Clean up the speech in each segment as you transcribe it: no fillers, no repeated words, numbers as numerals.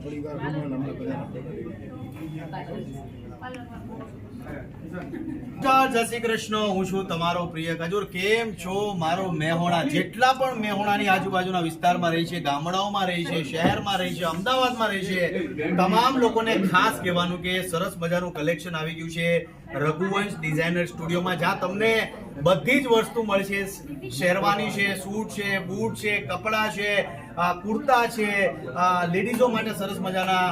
જય શ્રી કૃષ્ણ. હું છું તમારો પ્રિય ખજૂર. કેમ છો મારો મેહોણા? જેટલા પણ મેહોણાની આજુબાજુના વિસ્તારમાં રહી છે, ગામડાઓમાં રહી છે, શહેરમાં રહી છે, અમદાવાદમાં રહી છે, તમામ લોકોને ખાસ કહેવાનું કે સરસ મજાનું કલેક્શન આવી ગયું છે રઘુવંશ ડિઝાઇનર સ્ટુડિયોમાં, જ્યાં તમને બધી જ વસ્તુ મળશે. શેરવાની છે, સૂટ છે, બૂટ છે, કપડા છે, કુર્તા છે, લેડીઝો માટે સરસ મજાના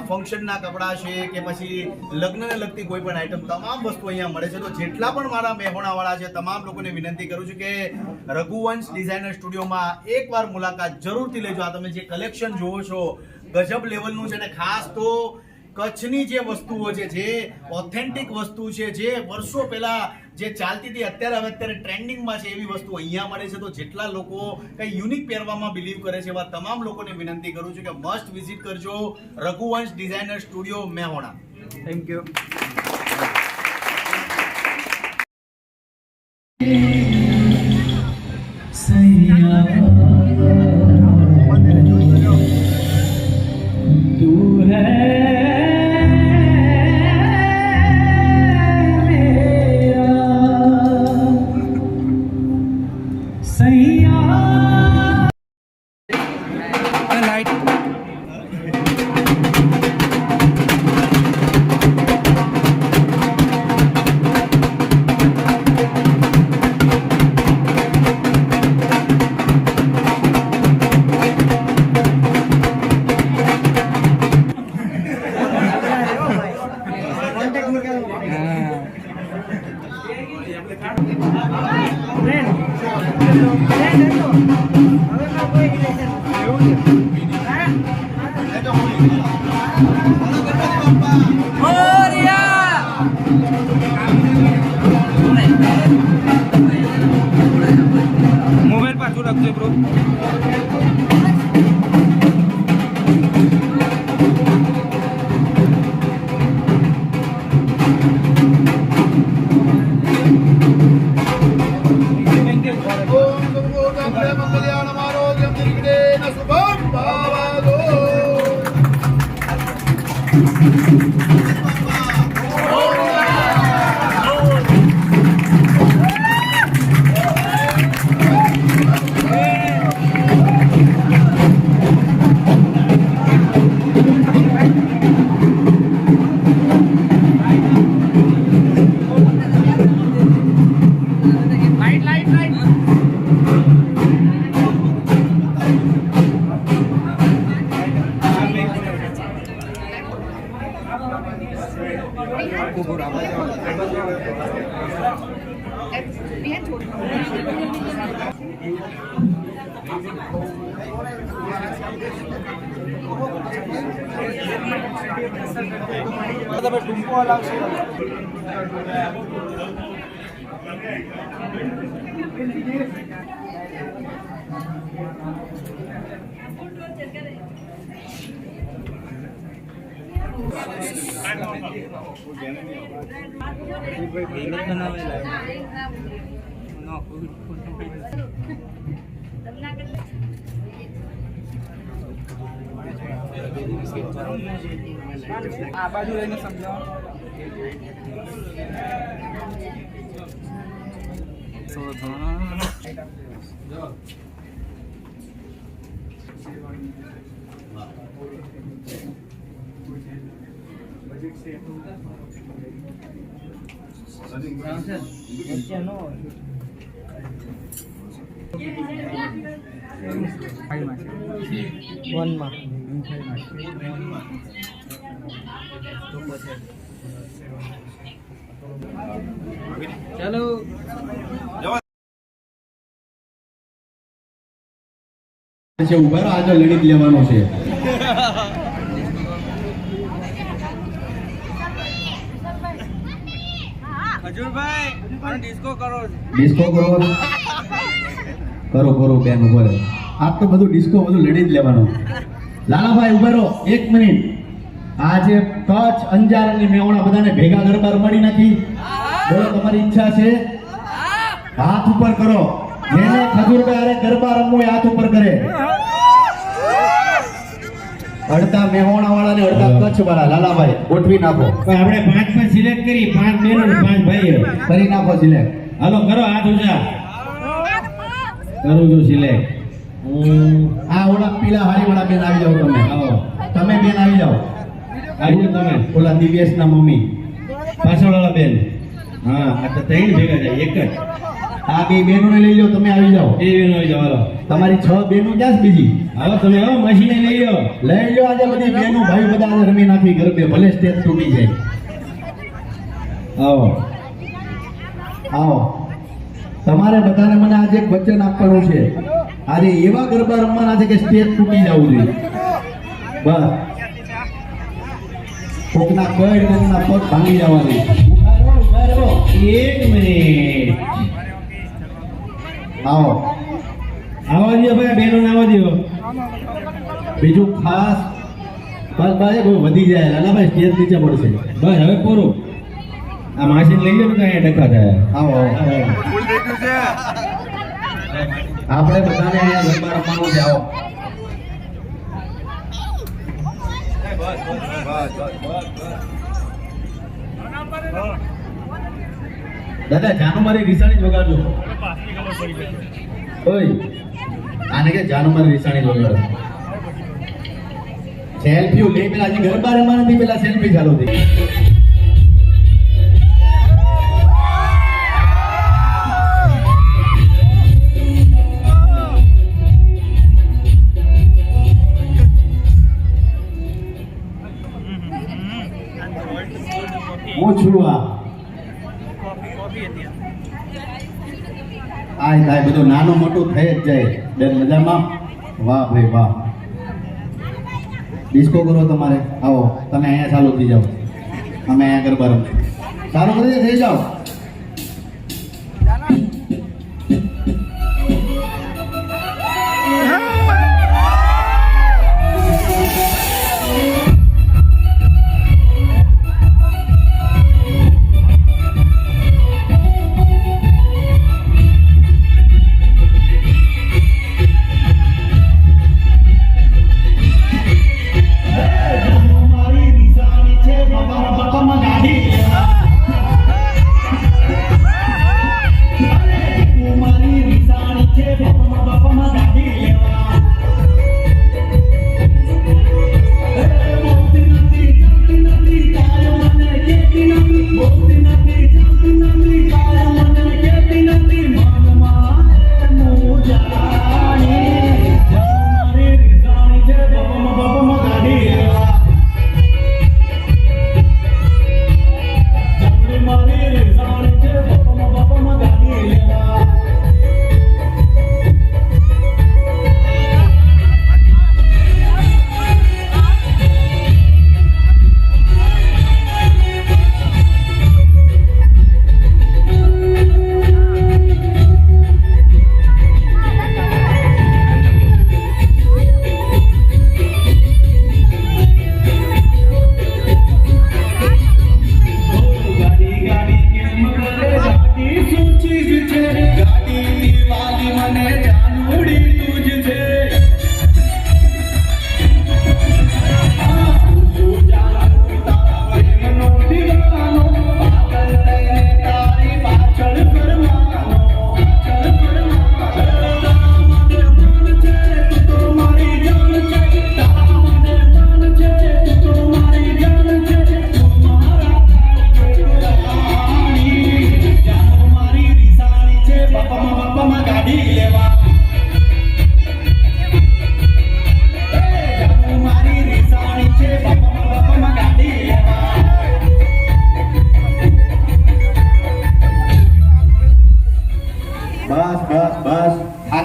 ફંક્શનના કપડા છે કે પછી લગ્નને લગતી કોઈ પણ આઈટમ, તમામ વસ્તુ અહીંયા મળે છે. તો જેટલા પણ મારા મેહોણાવાળા છે તમામ લોકોને વિનંતી કરું છું કે રઘુવંશ ડિઝાઇનર સ્ટુડિયોમાં એકવાર મુલાકાત જરૂરથી લેજો. આ તમે જે કલેક્શન જોવો છો ગજબ લેવલનું છે, અને ખાસ તો કચ્છની જે વસ્તુઓ છે, જે ઓથેન્ટિક વસ્તુ છે, જે વર્ષો પહેલા જે ચાલતી હતી અત્યારે ટ્રેન્ડિંગમાં છે, એવી વસ્તુ અહીંયા મળે છે. તો જેટલા લોકો કંઈ યુનિક પહેરવામાં બિલીવ કરે છે એવા તમામ લોકોને વિનંતી કરું છું કે મસ્ટ વિઝિટ કરજો Raghuvansh designer studio મેહોણા. Thank you. Mobile पाछू रखજો બ્રો. તમે ટૂંકો હલાવશો. આ બાજુ લઈને સમજાવો. ચાલો ઉભા રહો, આજે લડી લેવાનો છે. ખજૂરભાઈ ડિસ્કો કરો. ડિસ્કો કરો કરો કરો બેન ઉભા રહો. આપ તો બધું ડિસ્કો બધું લડી જ લેવાનું. લાલાભાઈ ઉભા રહો 1 મિનિટ. આજે કચ્છ અંજાર અને મેહોણા બધાને ભેગા ગરબા રમાડી નાખી. બોલો તમારી ઈચ્છા છે? હાથ ઉપર કરો. જેને ખજૂરભાઈ અરે ગરબા રમવું હાથ ઉપર કરે. અડધા મેહોણા વાળા ને અડધા કચ્છ વાળા લાલાભાઈ ગોઠવી નાખો. પણ આપણે 5 માં સિલેક્ટ કરી, 5 બહેનો ને 5 ભાઈઓ. કરી નાખો સિલેક્ટ. હાલો કરો હાથ ઊંચા. કરું છું સિલેક્ટ. આ ઓલા પીળા હાડી વાળા બેન આવી જાઓ તમે. આવો તમે બેન આવી જાઓ. આવી જાઓ તમે. ઓલા દિવ્યેશ ના મમ્મી. પાછળવાળા બેન. હા આ તો 3 ભેગા થાય એક જ. આ બે બેનોને લઈ લો, તમે આવી જાઓ. એ બહેનો આવી જાઓ. હાલો તમારી 6 બેનો ક્યાં છે બીજી? હાલો તમે આવો મશીને લઈ લો. લઈ લો આજે બધી બેનો ભાઈ બધા આજે રમી નાખી ગરબે, ભલે સ્ટેજ તૂટી જાય. આવો આવો. તમારે બધાને મને આજે એક વચન આપવાનું છે. આજે એવા ગરબા રમવાના છે કે સ્ટેજ તૂટી જવું જોઈએ. બસ કોકના કઈ કોકના પગ ભાંગી જવા દે. ઉભા રહો. 1 મિનિટ. આવો. આવવા દો ભાઈ, બહેનો આવવા દો. બીજું ખાસ બસ ભાઈ બહુ વધી જાય લાલાભાઈ, સ્ટેજ નીચે પડશે. બસ હવે પૂરું. આ માસીને લઈ લો ને કાંઈ ટકા થાય. આવો આવો. આપણે બધાને અહીંયા ગરબા રમવાનું છે. આવો. દાદા જાનુ મારી રીસાણી જ વગાડજો. ઓય આને કે જાનુ મારી રીસાણી જ વગાડો. સેલ્ફી લે પેલા હજી ગરબા રમવા નથી, પેલા સેલ્ફી ચાલુ થઈ. હું છું આ થાય બધું નાનું મોટું થઈ જ જાય. બેન મજામાં? વાહ ભાઈ વાહ. ડિસ્કો કરો તમારે. આવો તમે અહીંયા ચાલુ થઈ જાઓ, અમે અહીંયા ગરબા રમશું. ચાલુ કરી થઈ જાઓ.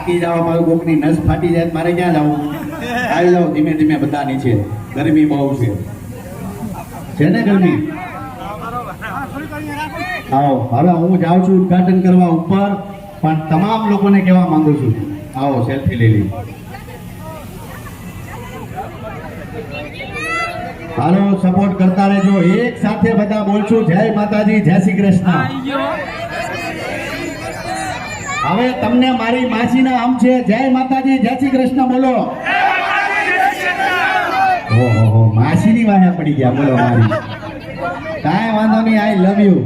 થાકી જાવ, મારું કોકની નસ ફાટી જાય મારે ક્યાં જવું? આવી જાઓ ધીમે ધીમે બધા નીચે. ગરમી બહુ છે ને ગરમી? આવો હવે હું જાઉં છું ઉદઘાટન કરવા ઉપર, પણ તમામ લોકોને કહેવા માંગુ છું, આવો સેલ્ફી લઈ લઈ. હાલો સપોર્ટ કરતા રહેજો. એક સાથે બધા બોલશું જય માતાજી, જય શ્રી કૃષ્ણ. હવે તમને મારી માસીના આમ છે, જય માતાજી, જય શ્રી કૃષ્ણ બોલો. માસીની વાહે પડી ગયા બોલો મારી કાંઈ વાંધો નહીં આઈ લવ યુ